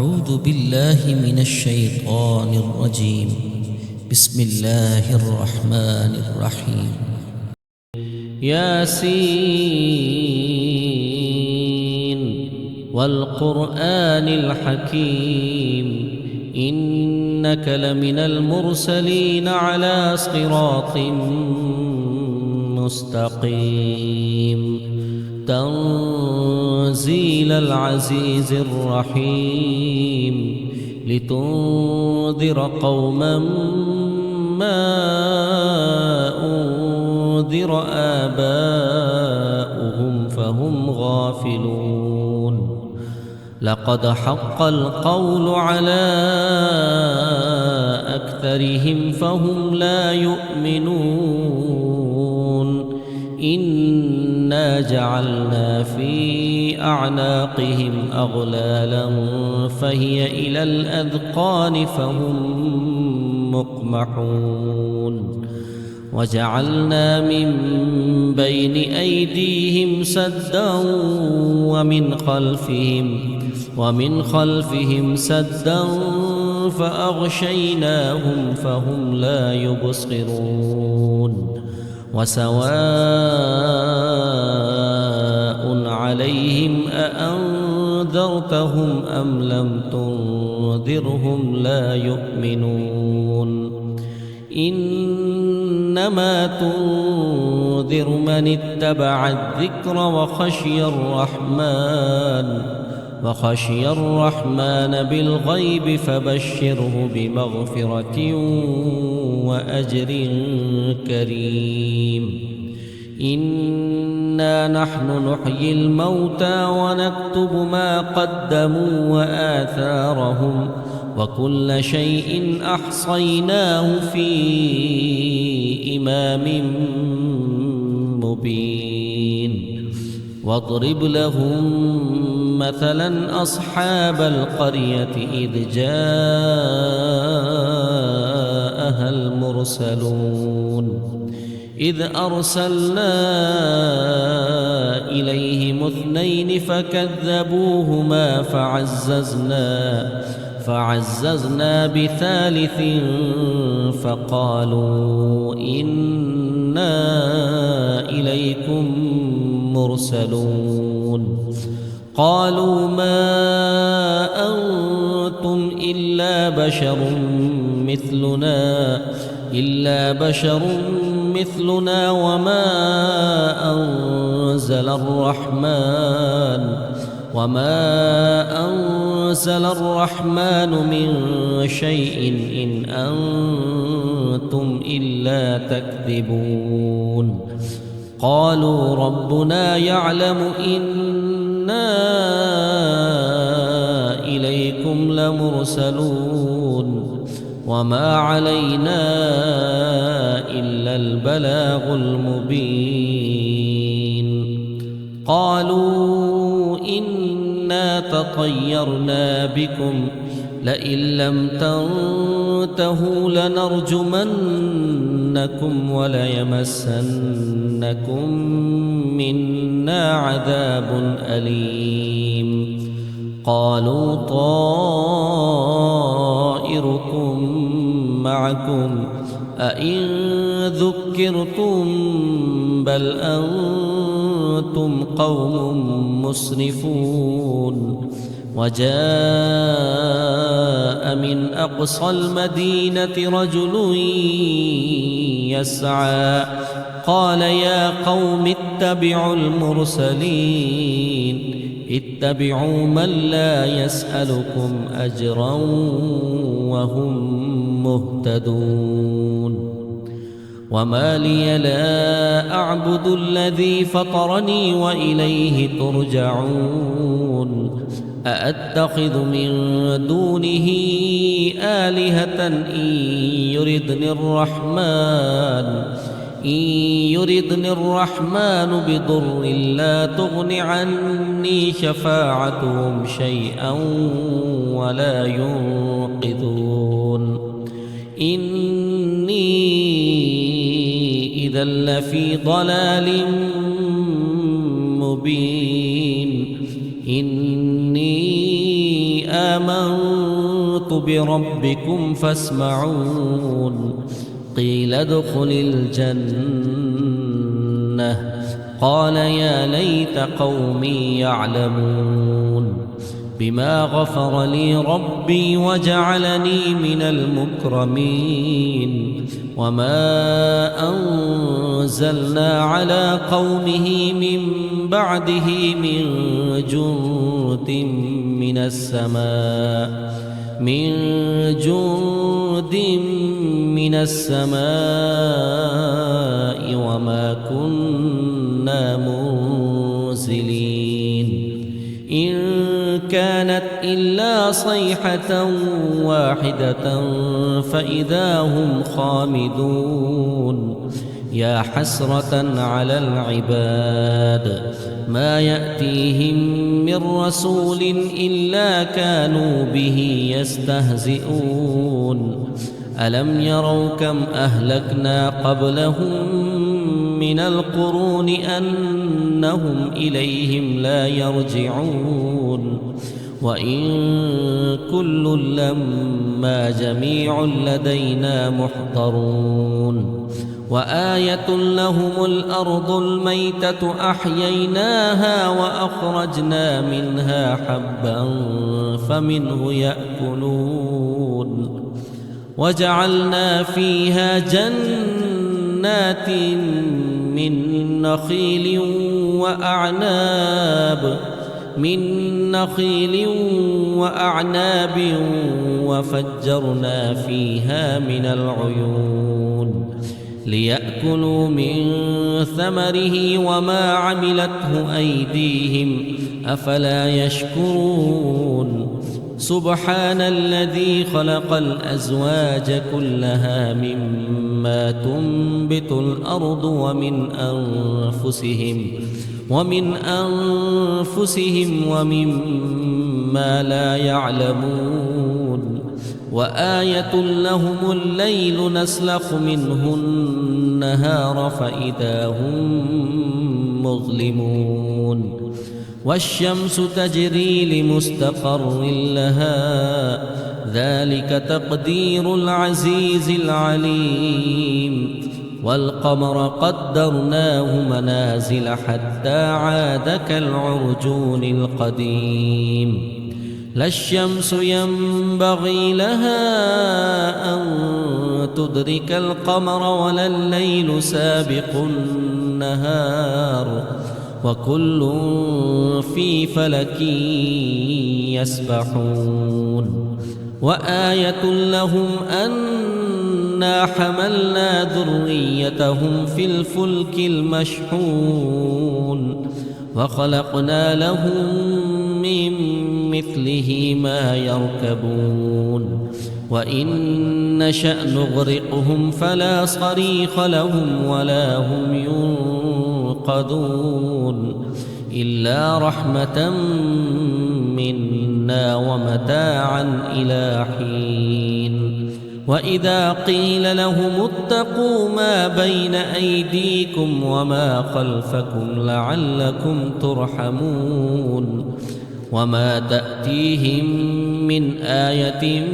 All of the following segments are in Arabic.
أعوذ بالله من الشيطان الرجيم. بسم الله الرحمن الرحيم. ياسين والقرآن الحكيم إنك لمن المرسلين على صراط مستقيم تنزيل العزيز الرحيم لتنذر قوما ما أنذر آباؤهم فهم غافلون لقد حق القول على أكثرهم فهم لا يؤمنون إنا جعلنا في أعناقهم أغلالا فهي إلى الأذقان فهم مقمحون وجعلنا من بين أيديهم سدا ومن خلفهم سدا فأغشيناهم فهم لا يبصرون وسواء عليهم أأنذرتهم أم لم تنذرهم لا يؤمنون إنما تنذر من اتبع الذكر وخشي الرحمن بالغيب فبشره بمغفرة وأجر كريم إنا نحن نحيي الموتى ونكتب ما قدموا وآثارهم وكل شيء أحصيناه في إمام مبين واضرب لهم مثلا أصحاب القرية إذ جاءها المرسلون إذ أرسلنا إليهم اثنين فكذبوهما فعززنا بثالث فقالوا إنا إليكم مرسلون قالوا ما أنتم إلا بشر مثلنا وما أنزل الرحمن من شيء إن أنتم إلا تكذبون قالوا ربنا يعلم إنا إليكم لمرسلون وما علينا إلا البلاغ المبين قالوا إنا تطيرنا بكم لئن لم تنتهوا لنرجمنكم وليمسنكم منا عذاب أليم قالوا طائركم معكم أئن ذكرتم بل أنتم قوم مسرفون وجاء من أقصى المدينة رجل يسعى قال يا قوم اتبعوا المرسلين اتبعوا من لا يسألكم أجرا وهم مهتدون وما لي لا أعبد الذي فطرني وإليه ترجعون أأتخذ من دونه آلهة إن يردني الرحمن بضر لا تغن عني شفاعتهم شيئا ولا ينقذون إني إذا لفي ضلال مبين إني آمنت بربكم فاسمعون قيل ادخل الجنة قال يا ليت قومي يعلمون بما غفر لي ربي وجعلني من المكرمين وما أنزلنا على قومه من بعده من جند من السماء وما كنا منزلين إن كانت إلا صيحة واحدة فإذا هم خامدون يا حسرة على العباد ما يأتيهم من رسول إلا كانوا به يستهزئون ألم يروا كم أهلكنا قبلهم من القرون أنهم إليهم لا يرجعون وإن كل لما جميع لدينا محضرون وآية لهم الأرض الميتة أحييناها وأخرجنا منها حبا فمنه يأكلون وجعلنا فيها جنات من نخيل وأعناب وفجرنا فيها من العيون ليأكلوا من ثمره وما عملته أيديهم أفلا يشكرون سبحان الذي خلق الأزواج كلها مما تنبت الأرض ومن أنفسهم ومما لا يعلمون وآية لهم الليل نسلخ منه النهار فإذا هم مظلمون والشمس تجري لمستقر لها ذلك تقدير العزيز العليم والقمر قدرناه منازل حتى عاد كالعرجون القديم لا الشمس ينبغي لها أن تدرك القمر ولا الليل سابق النهار وكل في فلك يسبحون وآية لهم أنا حملنا ذريتهم في الفلك المشحون وخلقنا لهم من مثله ما يركبون وإن نشأ نغرقهم فلا صريخ لهم ولا هم ينقذون إلا رحمة منا ومتاعا إلى حين وإذا قيل لهم اتقوا ما بين أيديكم وما خلفكم لعلكم ترحمون وما تأتيهم من آية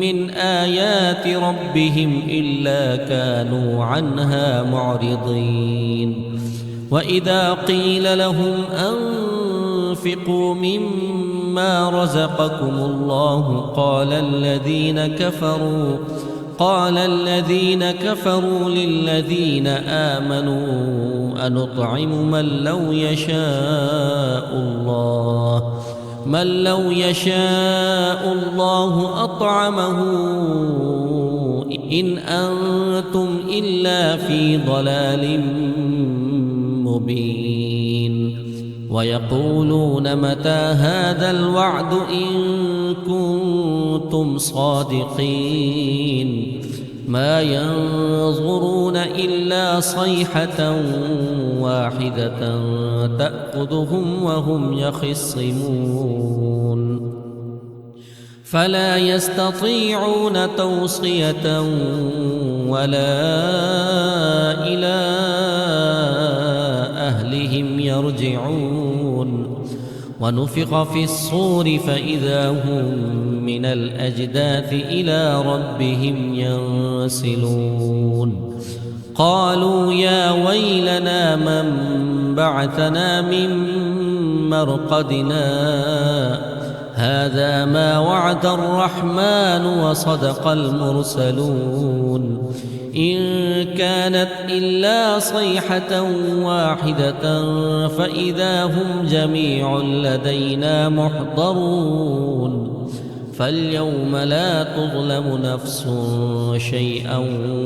من آيات ربهم إلا كانوا عنها معرضين وإذا قيل لهم أنفقوا مما رزقكم الله قال الذين كفروا للذين آمنوا أنطعم من لو يشاء الله أطعمه إن أنتم إلا في ضلال مبين ويقولون متى هذا الوعد إن كنتم صادقين ما ينظرون إلا صيحة واحدة تأخذهم وهم يخصمون فلا يستطيعون توصية ولا إلى أهلهم يرجعون ونفخ في الصور فإذا هم من الأجداث إلى ربهم ينسلون قالوا يا ويلنا من بعثنا من مرقدنا هذا ما وعد الرحمن وصدق المرسلون إن كانت إلا صيحة واحدة فإذا هم جميع لدينا محضرون فاليوم لا تظلم نفس شيئا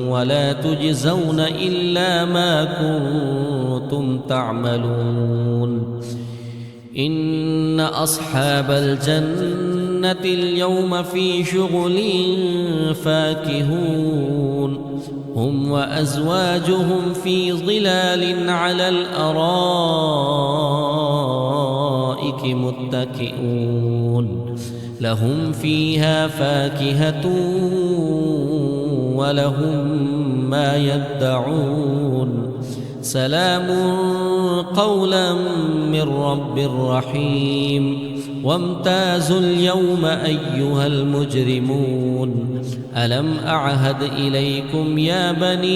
ولا تجزون إلا ما كنتم تعملون إن أصحاب الجنة اليوم في شغل فاكهون هم وأزواجهم في ظلال على الأرائك متكئون لهم فيها فاكهة ولهم ما يدعون سلام قولا من رب رحيم وامتازوا اليوم أيها المجرمون ألم أعهد إليكم يا بني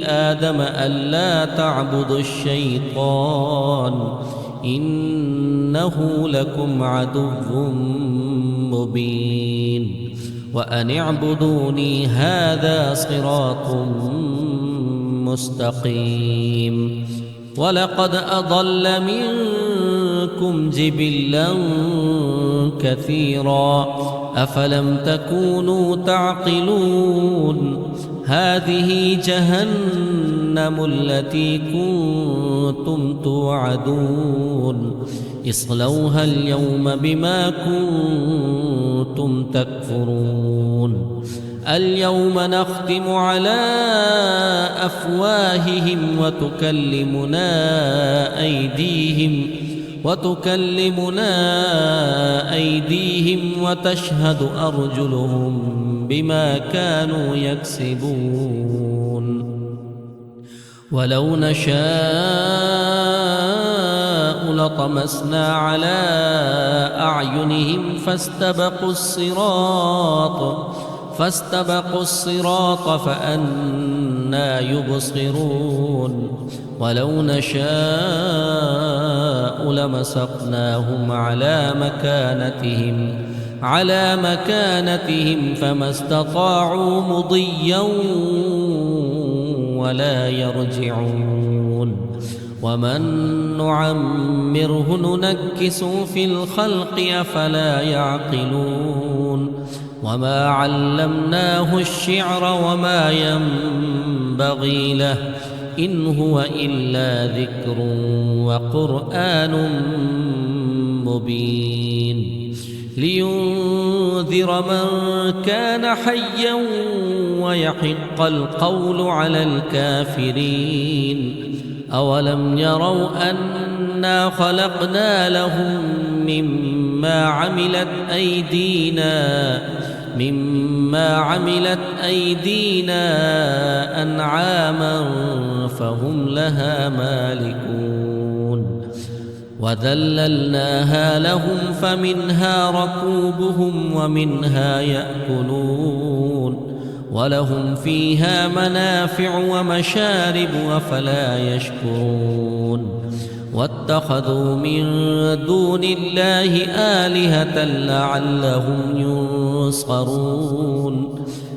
آدم ألا تعبدوا الشيطان إنه لكم عدو مبين وأن اعبدوني هذا صراط مستقيم ولقد أضل منكم جبلا كثيرا أفلم تكونوا تعقلون هذه جهنم التي كنتم توعدون اصلوها اليوم بما كنتم تكفرون اليوم نختم على أفواههم وتكلمنا أيديهم وتشهد أرجلهم بما كانوا يكسبون ولو نشاء لطمسنا على أعينهم فاستبقوا الصراط فأنى يبصرون ولو نشاء لمسخناهم على مكانتهم فما استطاعوا مضيا ولا يرجعون ومن نعمره ننكسه في الخلق أفلا يعقلون وما علمناه الشعر وما ينبغي له إن هو إلا ذكر وقرآن مبين لينذر من كان حيا ويحق القول على الكافرين أولم يروا أنا خلقنا لهم مما عملت أيدينا أنعاما فهم لها مالكون وذللناها لهم فمنها ركوبهم ومنها يأكلون ولهم فيها منافع ومشارب أفلا يشكرون واتخذوا من دون الله آلهة لعلهم ينصرون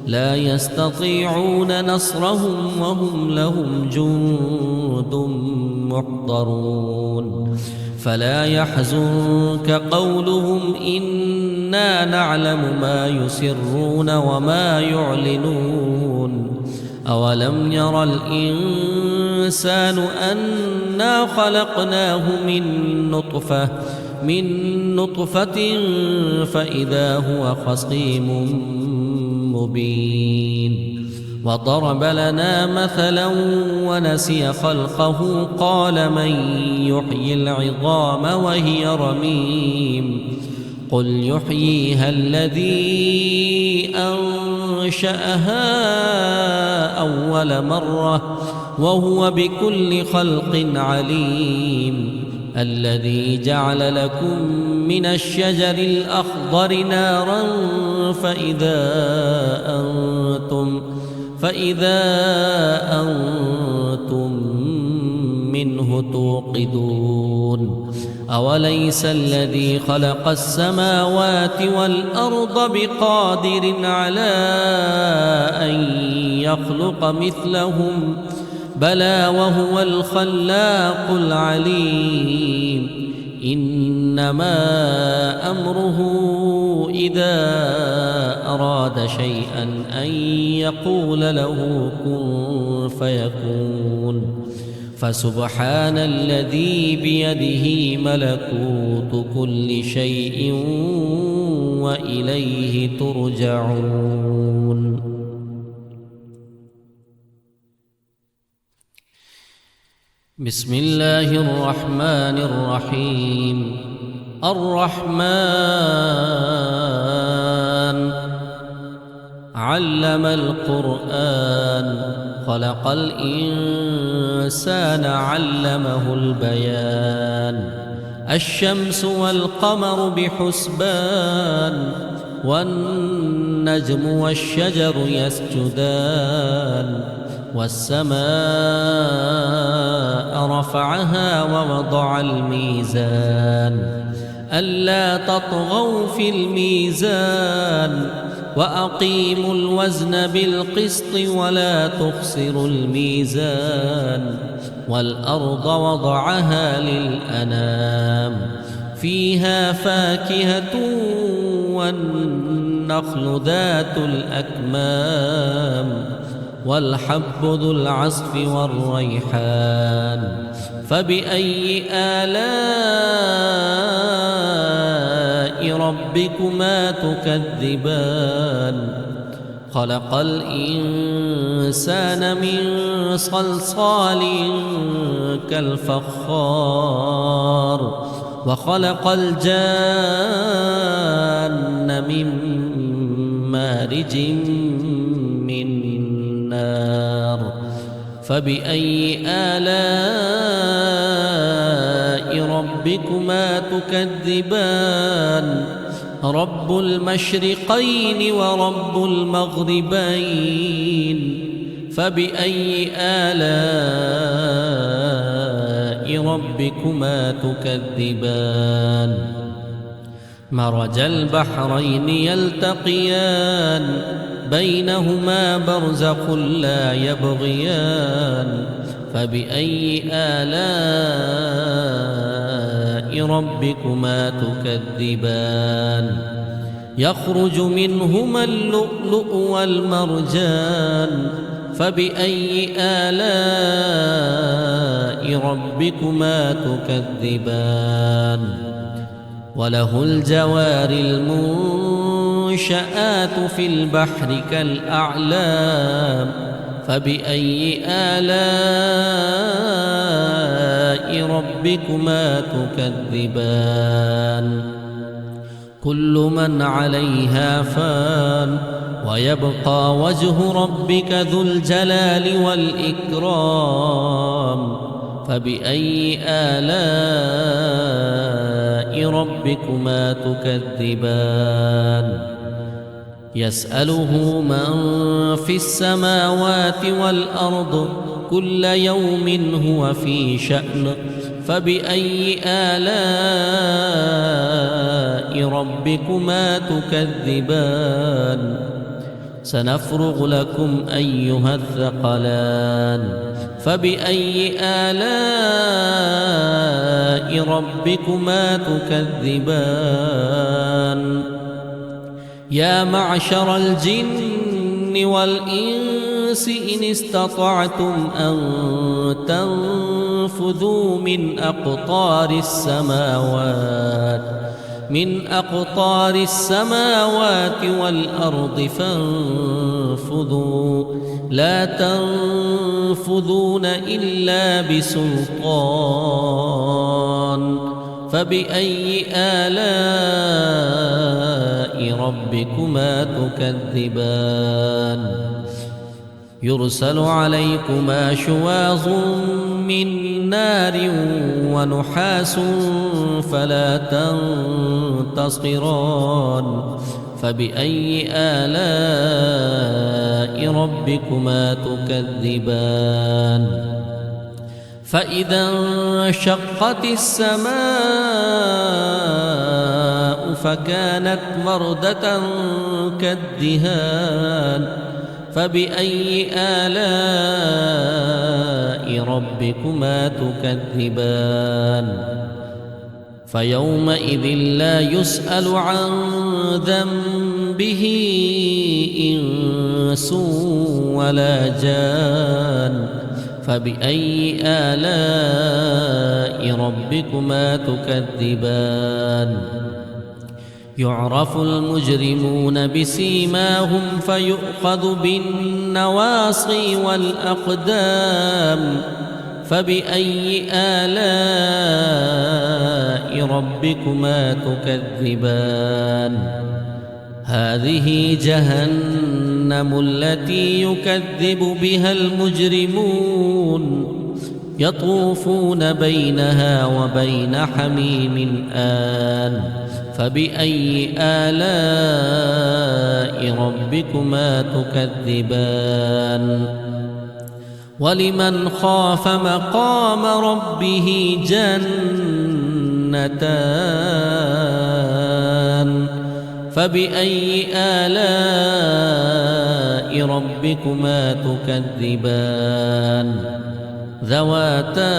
لا يستطيعون نصرهم وهم لهم جند محضرون فلا يحزنك قولهم إنا نعلم ما يسرون وما يعلنون أولم ير الإنسان أنا خلقناه من نطفة فإذا هو خصيم مبين وضرب لنا مثلا ونسي خلقه قال من يحيي العظام وهي رميم قل يحييها الذي أنشأها أول مرة وهو بكل خلق عليم الذي جعل لكم من الشجر الأخضر نارا فإذا أنتم منه توقدون أوليس الذي خلق السماوات والأرض بقادر على أن يخلق مثلهم بلى وهو الخلاق العليم إنما أمره إذا أراد شيئا أن يقول له كن فيكون فسبحان الذي بيده ملكوت كل شيء وإليه ترجعون. بسم الله الرحمن الرحيم. الرحمن علم القرآن خلق الإنسان علمه البيان الشمس والقمر بحسبان والنجم والشجر يسجدان والسماء رفعها ووضع الميزان ألا تطغوا في الميزان وأقيموا الوزن بالقسط ولا تخسروا الميزان والأرض وضعها للأنام فيها فاكهة والنخل ذات الأكمام والحب ذو العصف والريحان فبأي آلاء ربكما تكذبان خلق الإنسان من صلصال كالفخار وخلق الجان من مارج من نار فبأي آلاء ربكما تكذبان رب المشرقين ورب المغربين فبأي آلاء ربكما تكذبان مرج البحرين يلتقيان بينهما برزخ لا يبغيان فبأي آلاء ربكما تكذبان يخرج منهما اللؤلؤ والمرجان فبأي آلاء ربكما تكذبان وله الجوار المنشآت في البحر كالأعلام فبأي آلاء ربكما تكذبان كل من عليها فان ويبقى وجه ربك ذو الجلال والإكرام فبأي آلاء ربكما تكذبان يسأله من في السماوات والأرض كل يوم هو في شأن فبأي آلاء ربكما تكذبان سنفرغ لكم أيها الثقلان فبأي آلاء ربكما تكذبان يا معشر الجن والإنس إن استطعتم أن تنفذوا من أقطار السماوات والأرض فانفذوا لا تنفذون إلا بسلطان فبأي آلاء ربكما تكذبان يرسل عليكما شواظ من نار ونحاس فلا تنتصران فبأي آلاء ربكما تكذبان فإذا انشقت السماء فكانت وردة كالدهان فبأي آلاء ربكما تكذبان فيومئذ لا يسأل عن ذنبه إنس ولا جان فبأي آلاء ربكما تكذبان يعرف المجرمون بسيماهم فيؤخذ بالنواصي والأقدام فبأي آلاء ربكما تكذبان هذه جهنم التي يكذب بها المجرمون يطوفون بينها وبين حميم آن فبأي آلاء ربكما تكذبان ولمن خاف مقام ربه جنتان فبأي آلاء ربكما تكذبان ذواتا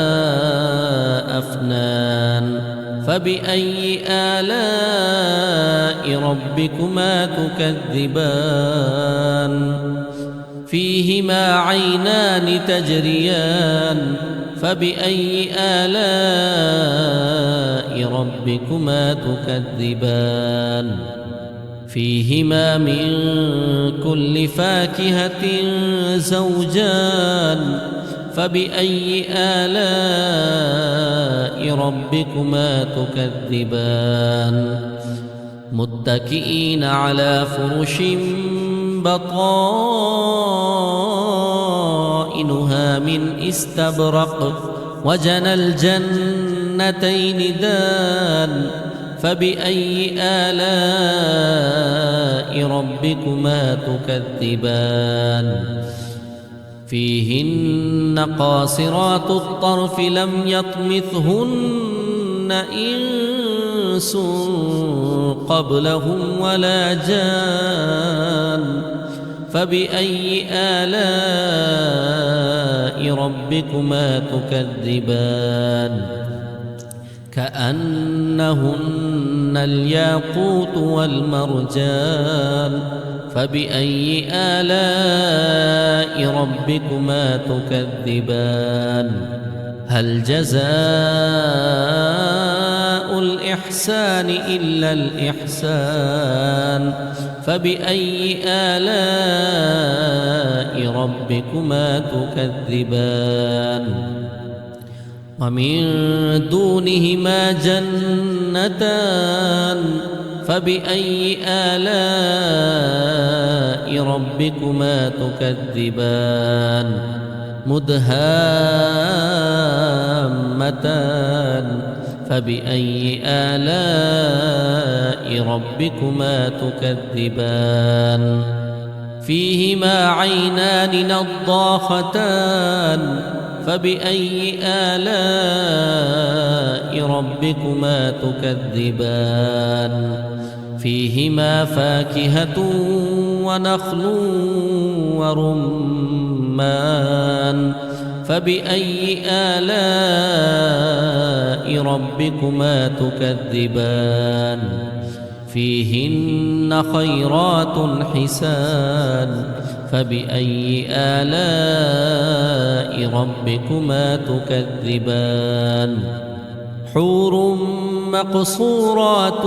أفنان فبأي آلاء ربكما تكذبان فيهما عينان تجريان فبأي آلاء ربكما تكذبان فيهما من كل فاكهة زوجان فبأي آلاء ربكما تكذبان متكئين على فرش بطائنها من استبرق وجنى الجنتين دان فبأي آلاء ربكما تكذبان فيهن قاصرات الطرف لم يطمثهن إنس قبلهم ولا جان فبأي آلاء ربكما تكذبان كأنهن الياقوت والمرجان فبأي آلاء ربكما تكذبان هل جزاء الإحسان إلا الإحسان فبأي آلاء ربكما تكذبان ومن دونهما جنتان فبأي آلاء ربكما تكذبان مدهامتان فبأي آلاء ربكما تكذبان فيهما عينان نضاختان فبأي آلاء ربكما تكذبان فيهما فاكهة ونخل ورمان فبأي آلاء ربكما تكذبان فيهن خيرات حسان فبأي آلاء ربكما تكذبان حور مقصورات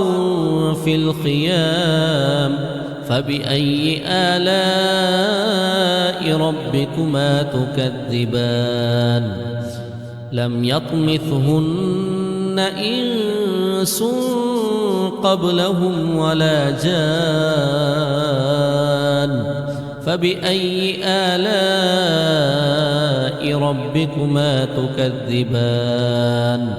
في الخيام فبأي آلاء ربكما تكذبان لم يطمثهن إنس قبلهم ولا جان فبأي آلاء ربكما تكذبان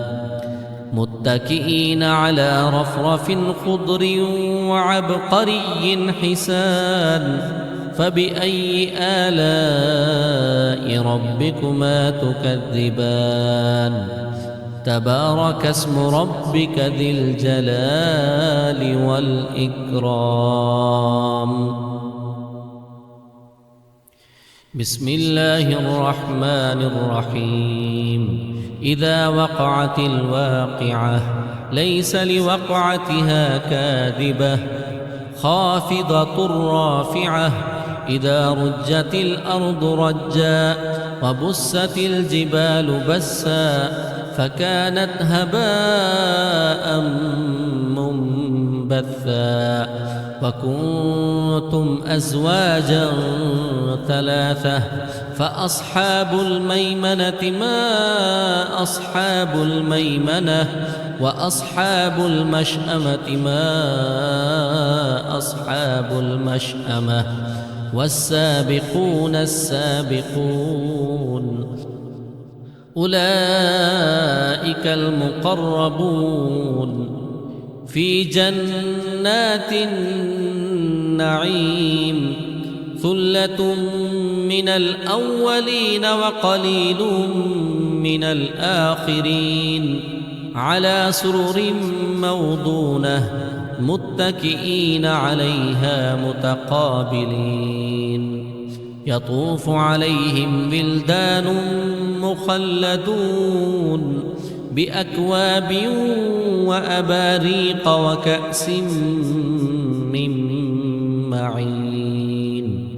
متكئين على رفرف خضر وعبقري حسان فبأي آلاء ربكما تكذبان تبارك اسم ربك ذي الجلال والإكرام. بسم الله الرحمن الرحيم. إذا وقعت الواقعة ليس لوقعتها كاذبة خافضة رافعة إذا رجت الأرض رجا وبست الجبال بسا فكانت هباء منبثا وكنتم أزواجا ثلاثة فأصحاب الميمنة ما أصحاب الميمنة وأصحاب المشأمة ما أصحاب المشأمة والسابقون السابقون أولئك المقربون في جنات النعيم ثلة من الأولين وقليل من الآخرين على سرر موضونة متكئين عليها متقابلين يطوف عليهم ولدان مخلدون بأكواب وأباريق وكأس من معين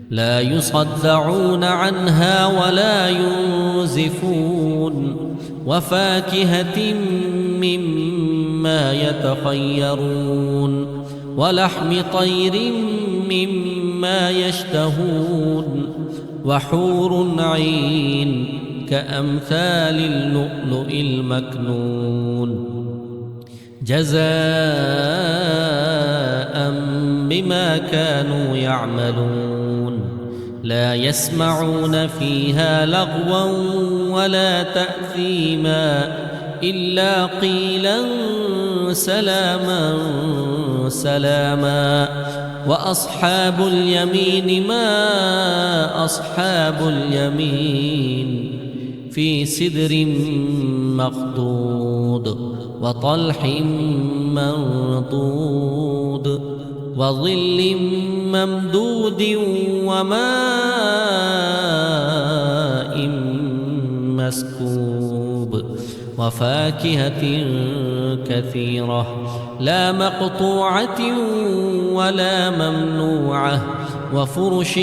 لا يصدعون عنها ولا ينزفون وفاكهة مما يتخيرون ولحم طير مما يشتهون وحور عين كأمثال اللؤلؤ المكنون جزاء بما كانوا يعملون لا يسمعون فيها لغوا ولا تأثيما إلا قيلا سلاما سلاما وأصحاب اليمين ما أصحاب اليمين في سدر مخضود وطلح منضود وظل ممدود وماء مسكوب وفاكهة كثيرة لا مقطوعة ولا ممنوعة وفرش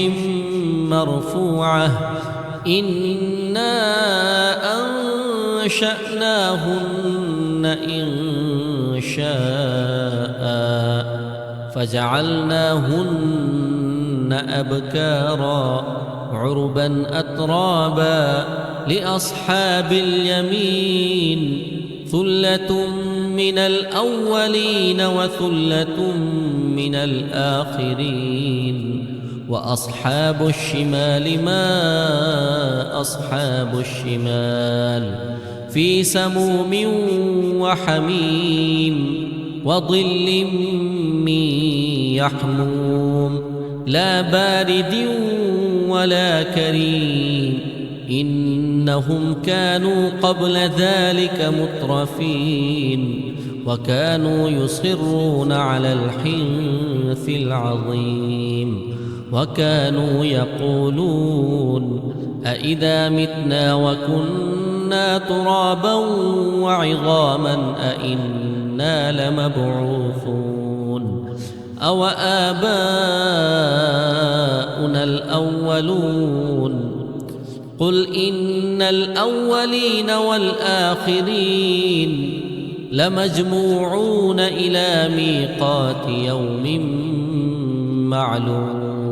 مرفوعة إنا أنشأناهن إن شاء فجعلناهن أبكارا عربا أترابا لأصحاب اليمين ثلة من الأولين وثلة من الآخرين وأصحاب الشمال ما أصحاب الشمال في سموم وحميم وظل من يحموم لا بارد ولا كريم إنهم كانوا قبل ذلك مترفين وكانوا يصرون على الحنث العظيم وكانوا يقولون أإذا متنا وكنا ترابا وعظاما أإنا لمبعوثون أو آباؤنا الأولون قل إن الأولين والآخرين لمجموعون إلى ميقات يوم معلوم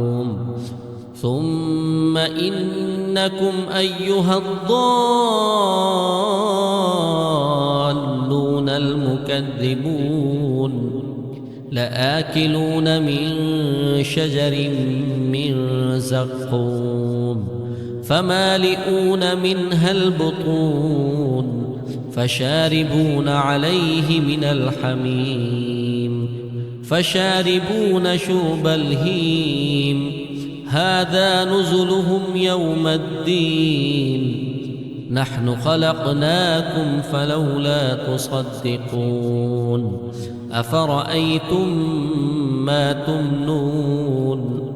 ثم إنكم أيها الضالون المكذبون لآكلون من شجر من زقوم فمالئون منها البطون فشاربون عليه من الحميم فشاربون شرب الهيم هذا نزلهم يوم الدين نحن خلقناكم فلولا تصدقون أفرأيتم ما تمنون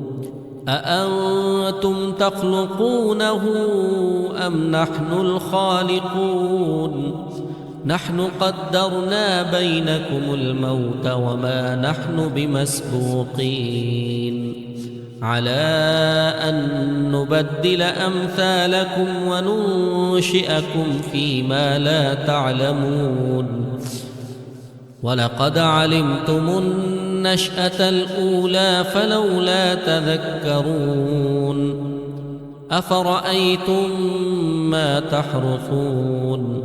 أأنتم تخلقونه أم نحن الخالقون نحن قدرنا بينكم الموت وما نحن بمسبوقين على أن نبدل أمثالكم وننشئكم فيما لا تعلمون ولقد علمتم النشأة الأولى فلولا تذكرون أفرأيتم ما تحرثون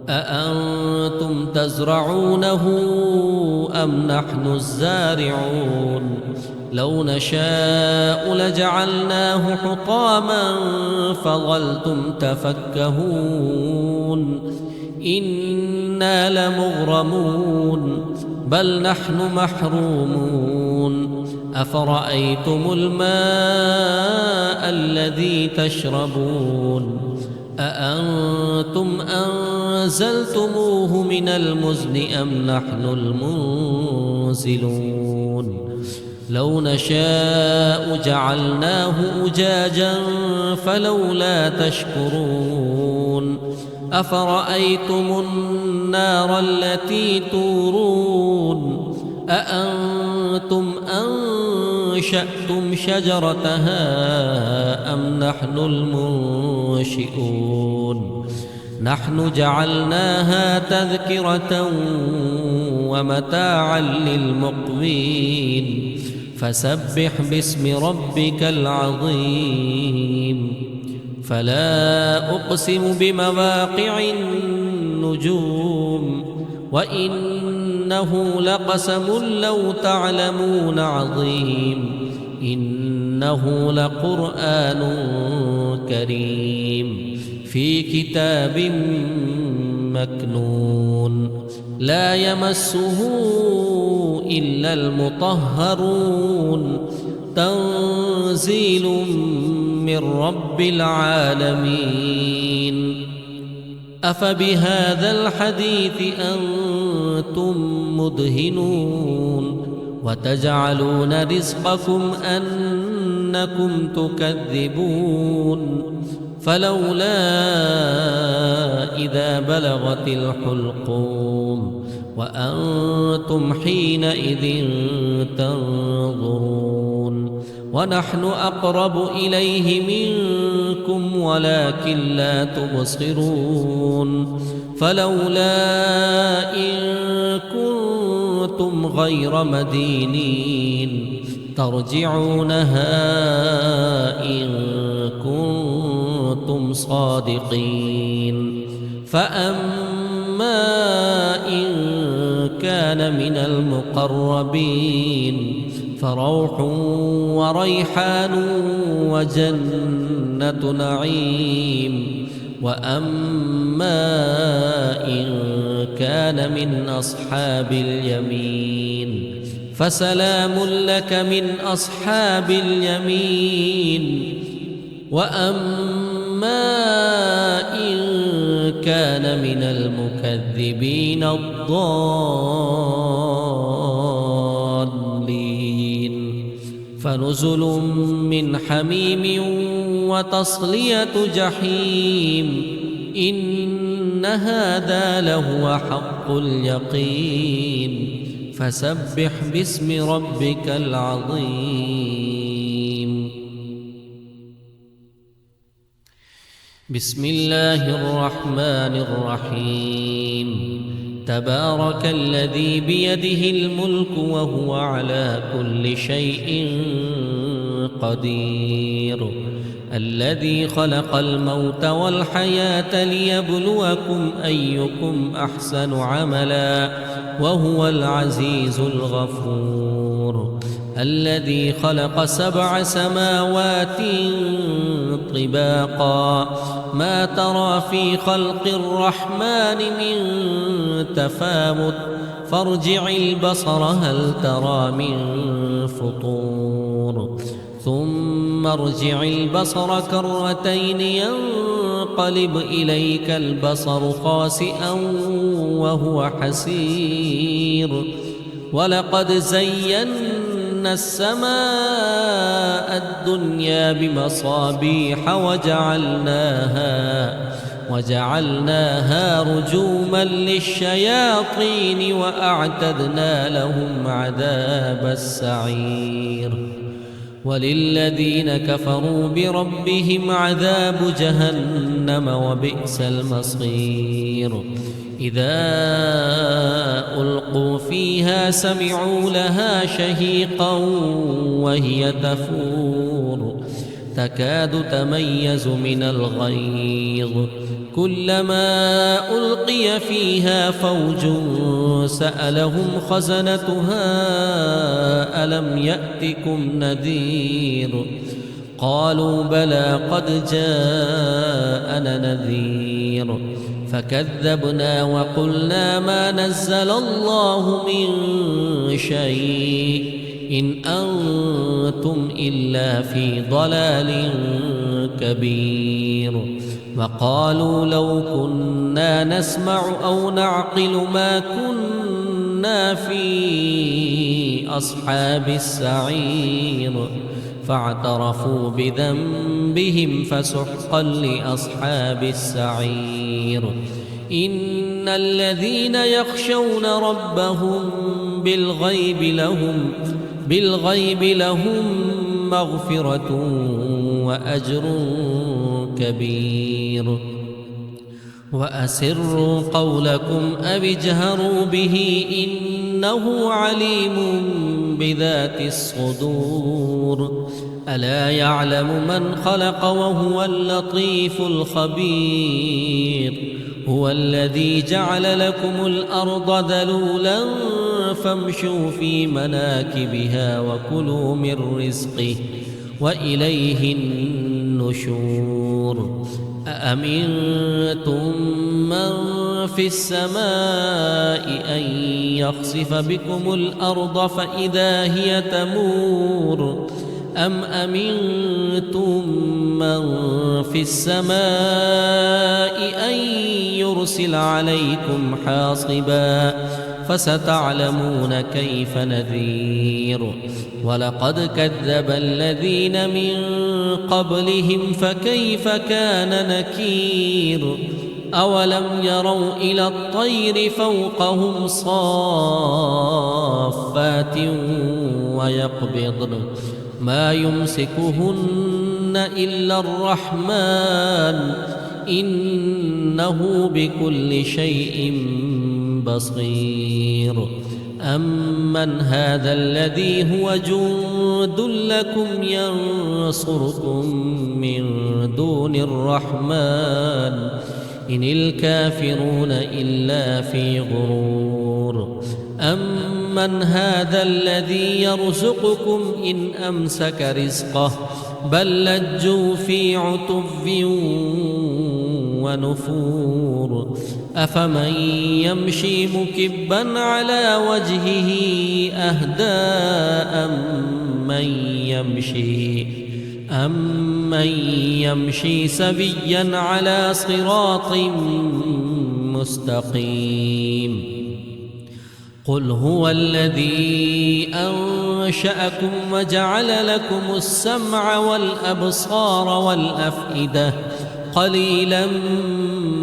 أأنتم تزرعونه أم نحن الزارعون لو نشاء لجعلناه حطاما فظلتم تفكهون إنا لمغرمون بل نحن محرومون أفرأيتم الماء الذي تشربون أأنتم أنزلتموه من المزن أم نحن المنزلون لو نشاء جعلناه أجاجا فلولا تشكرون أفرأيتم النار التي تورون أأنتم أنشأتم شجرتها أم نحن المنشئون نحن جعلناها تذكرة ومتاعا للمقوين فسبح باسم ربك العظيم فلا أقسم بمواقع النجوم وإنه لقسم لو تعلمون عظيم إنه لقرآن كريم في كتاب مكنون لا يمسه إلا المطهرون تنزيل من رب العالمين أفبهذا الحديث أنتم مدهنون وتجعلون رزقكم أنكم تكذبون فلولا إذا بلغت الحلقوم وأنتم حينئذ تنظرون ونحن أقرب إليه منكم ولكن لا تبصرون فلولا إن كنتم غير مدينين ترجعونها إن كنتم صادقين فأما إن كان من المقربين فروح وريحان وجنة نعيم وأما إن كان من أصحاب اليمين فسلام لك من أصحاب اليمين وأما إن كان من المكذبين الضالين فنزل من حميم وتصلية جحيم إن هذا لهو حق اليقين فسبح باسم ربك العظيم بسم الله الرحمن الرحيم تبارك الذي بيده الملك وهو على كل شيء قدير الذي خلق الموت والحياة ليبلوكم أيكم أحسن عملا وهو العزيز الغفور الذي خلق 7 سماوات طباقا ما ترى في خلق الرحمن من تفاوت فارجع البصر هل ترى من فطور ثم ارجع البصر كرتين ينقلب إليك البصر خاسئا وهو حسير ولقد زينا السماء الدنيا بمصابيح وجعلناها رجوما للشياطين وأعتدنا لهم عذاب السعير وللذين كفروا بربهم عذاب جهنم وبئس المصير إذا ألقوا فيها سمعوا لها شهيقا وهي تفور تكاد تميز من الغيظ كلما ألقي فيها فوج سألهم خزنتها ألم يأتكم نذير قالوا بلى قد جاءنا نذير فكذبنا وقلنا ما نزل الله من شيء إن أنتم إلا في ضلال كبير وقالوا لو كنا نسمع أو نعقل ما كنا في أصحاب السعير فاعترفوا بذنبهم فسحقا لأصحاب السعير إن الذين يخشون ربهم بالغيب لهم مغفرة وأجر كبير وأسروا قولكم أو اجهروا به إنه عليم بذات الصدور ألا يعلم من خلق وهو اللطيف الخبير هو الذي جعل لكم الأرض ذلولا فامشوا في مناكبها وكلوا من رزقه وإليه النشور أأمنتم من في السماء أن يخسف بكم الأرض فإذا هي تمور أم أمنتم من في السماء أن يرسل عليكم حاصبا فستعلمون كيف نذير ولقد كذب الذين من قبلهم فكيف كان نكير أولم يروا إلى الطير فوقهم صافات ويقبضن ما يمسكهن إلا الرحمن إنه بكل شيء بصير أمن هذا الذي هو جند لكم ينصركم من دون الرحمن إن الكافرون إلا في غرور أمن هذا الذي يرزقكم إن أمسك رزقه بل لجوا في عتو ونفور أفمن يمشي مكبا على وجهه أهدى أمن يمشي سبيا على صراط مستقيم قل هو الذي أنشأكم وجعل لكم السمع والأبصار والأفئدة قليلا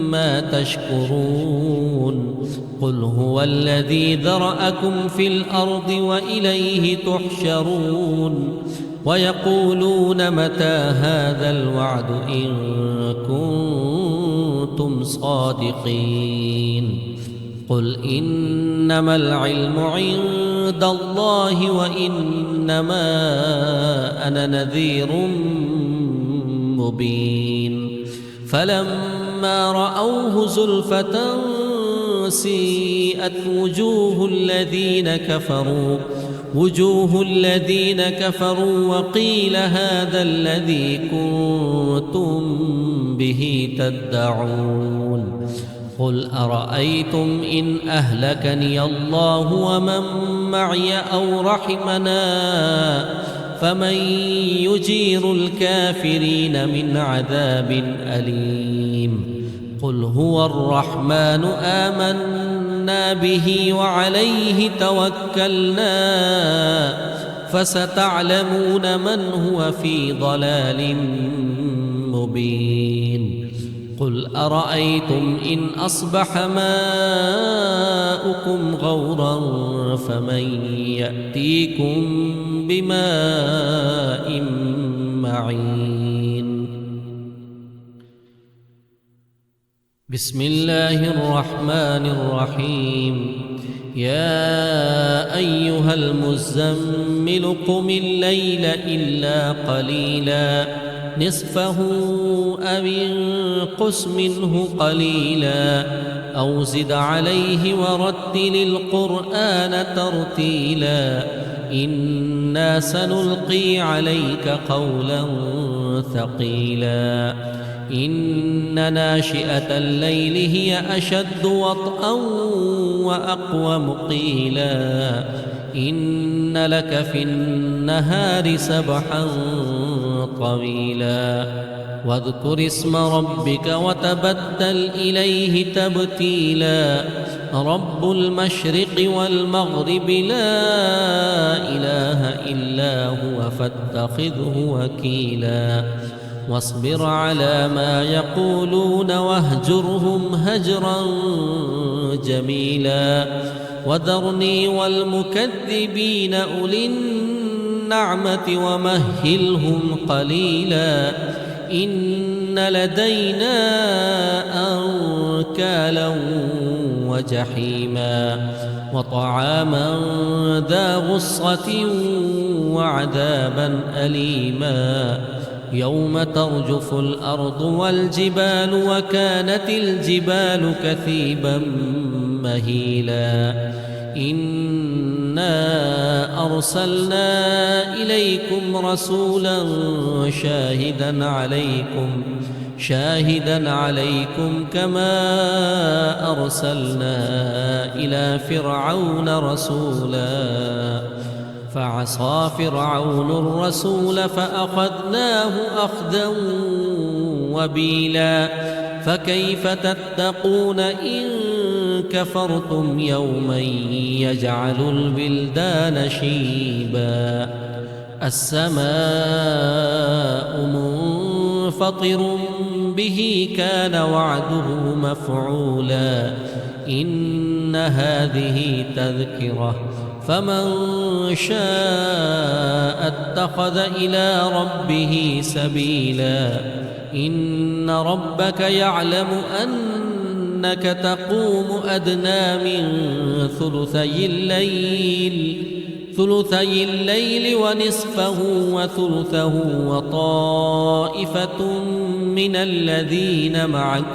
ما تشكرون قل هو الذي ذرأكم في الأرض وإليه تحشرون ويقولون متى هذا الوعد إن كنتم صادقين قل إنما العلم عند الله وإنما أنا نذير مبين فلما رأوه زلفة سيئت وجوه الذين كفروا وقيل هذا الذي كنتم به تدعون قل أرأيتم إن أهلكني الله ومن معي أو رحمنا فمن يجير الكافرين من عذاب أليم قل هو الرحمن آمنا به وعليه توكلنا فستعلمون من هو في ضلال مبين قل أرأيتم إن أصبح ماؤكم غورا فمن يأتيكم بماء معين بسم الله الرحمن الرحيم يا أيها المزمل قم الليل إلا قليلا نصفه أو انقص منه قليلا أو زد عليه ورتل القرآن ترتيلا إنا سنلقي عليك قولا ثقيلا إن ناشئة الليل هي أشد وطئا وأقوم قيلا إن لك في النهار سبحا طويلا واذكر اسم ربك وتبتل إليه تبتيلا رب المشرق والمغرب لا إله إلا هو فاتخذه وكيلا واصبر على ما يقولون واهجرهم هجرا جميلا وذرني والمكذبين أولي النعمة ومهلهم قليلا إن لدينا أنكالا وجحيما وطعاما ذا غصة وعذابا أليما يوم ترجف الأرض والجبال وكانت الجبال كثيبا مهيلا إنا أرسلنا إليكم رسولا شاهدا عليكم كما أرسلنا إلى فرعون رسولا فعصى فرعون الرسول فأخذناه أخذا وبيلا فكيف تتقون إن كفرتم يوما يجعل البلدان شيبا السماء منفطر به كان وعده مفعولا إن هذه تذكرة فمن شاء اتخذ إلى ربه سبيلا إن ربك يعلم أنك تقوم أدنى من ثلثي الليل ونصفه وثلثه وطائفة من الذين معك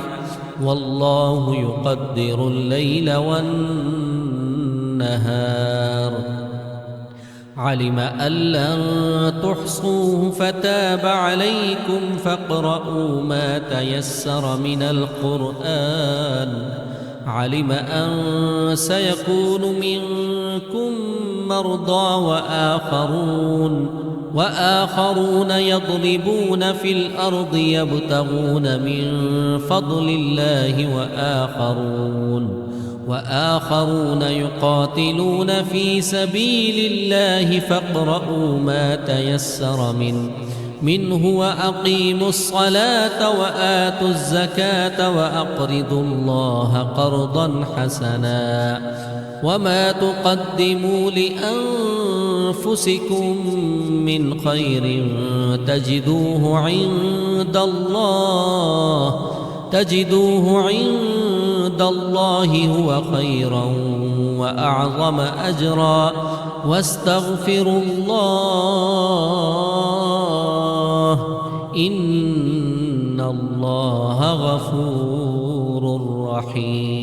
والله يقدر الليل والنهار علم أن لن تحصوه فتاب عليكم فاقرؤوا ما تيسر من القرآن علم أن سيكون منكم مرضى وآخرون يضربون في الأرض يبتغون من فضل الله وآخرون يقاتلون في سبيل الله فاقرؤوا ما تيسر منه وأقيموا الصلاة وآتوا الزكاة وأقرضوا الله قرضا حسنا وما تقدموا لأنفسكم من خير تجدوه عند عند الله هو خيرا وأعظم أجرا واستغفروا الله إن الله غفور رحيم.